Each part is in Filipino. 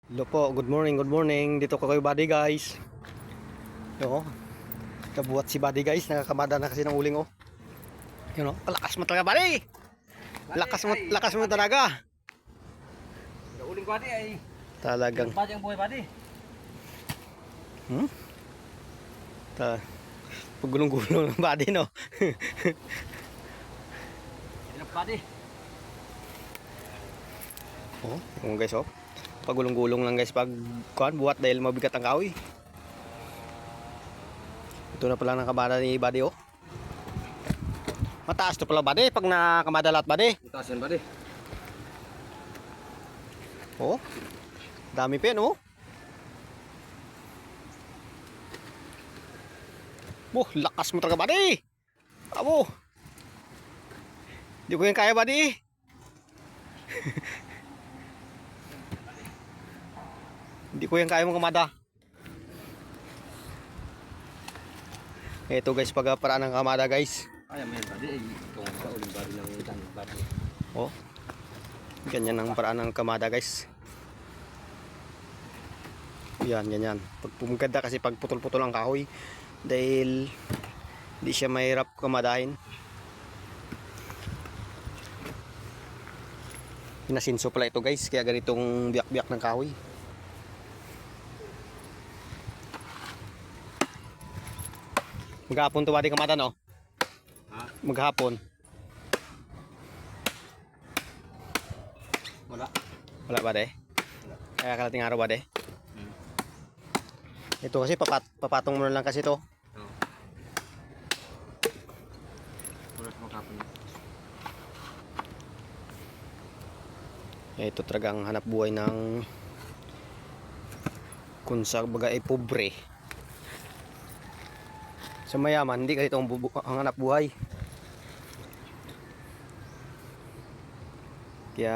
Hello po, good morning, good morning. Dito ko kayo buddy guys. Yo, kabuhat si buddy guys, nakakamada na kasi ng uling oh. Yun oh, palakas mo talaga buddy. Lakas mo talaga. Uling ko adi ay. Talagang. Pati ang buhay pati. Pagulong-gulong ng buddy no. Ilang pati. Oh, yung guys oh. Pagulong-gulong lang guys pag buhat dahil mabigat ang kahoy. Ito na pala ng kamada ni buddy oh. Mataas to pala buddy pag nakamada lahat buddy. Mataas yan pati. Oh. Dami pa yan oh. Lakas mo talaga buddy. Abo. Di ko yan kaya buddy. Hindi ko yan kaya mong kamada. Ito guys, paraan ng kamada guys. Ay, may pati ay itong sa uling bari ng isang pati. Oh. Ganyan ang paraan ng kamada guys. Yan, ganyan. Pag pumaganda kasi pag putol-putol ang kahoy dahil hindi siya mahirap kamadahin. Pinasinso pala ito guys, kaya ganitong biyak-biyak ng kahoy. Maghapon to wadi kamada no? Ha? Maghapon. Wala. Wala ba de? Wala. Kaya kalating araw ba de? Ito kasi papatong mo na lang kasi to. Oo. Wala sa makapon. Ito talagang hanap buhay ng kung sa baga ay pobre. Sa mayaman, hindi kasi itong ang hanap buhay. Kaya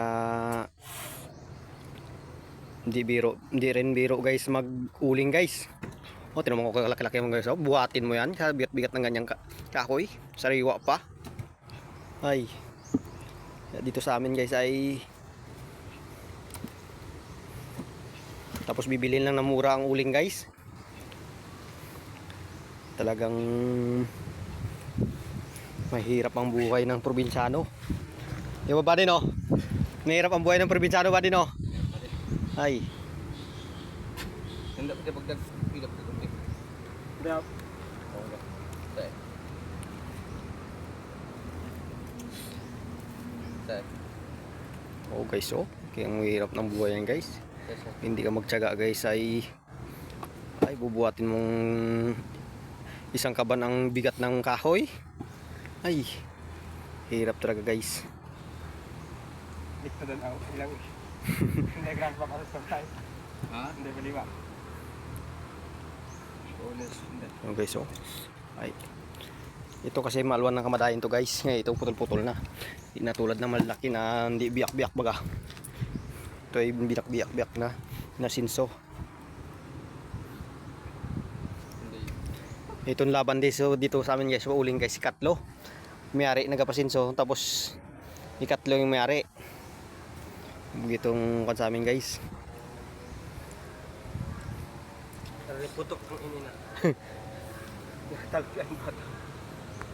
hindi rin biro guys mag-uling guys. O, tinan mo ko kalaki-laki mo guys. O, buhatin mo yan. Sa bigat-bigat ng ganyang kahoy. Sariwa pa. Ay. Dito sa amin guys ay tapos bibilin lang ng mura ang uling guys. Talagang mahirap ang buhay ng probinsyano. Di ba buddy no? Mahirap ang buhay ng probinsyano buddy no? Ay. Hindi pati pagdag ilap ko kunti. Dap. Oo. Tay. Tay. Oh guys oh. Kaya ang mahirap ng buhay yan guys. Hindi ka magtiyaga guys ay bubuhatin mong isang kaban ang bigat ng kahoy. Ay. Hirap talaga guys. Dito dan ako ilang. Hindi grand pa para sa tayo. Ha? Hindi ba liwa? Hindi. Oh guys oh. Ay. Ito kasi maluwan ng kamadahin to guys. Ngayon ito putol-putol na. Hindi na tulad na malaki na hindi biyak-biyak baga. Ito ay biyak-biyak na sinso. Itong laban dito sa amin guys, uling guys, ikatlo. May-ari nagapasinso tapos ikatlo yung may-ari. Gitong kan sa amin guys. Putok ang inina. Talpian ba ito?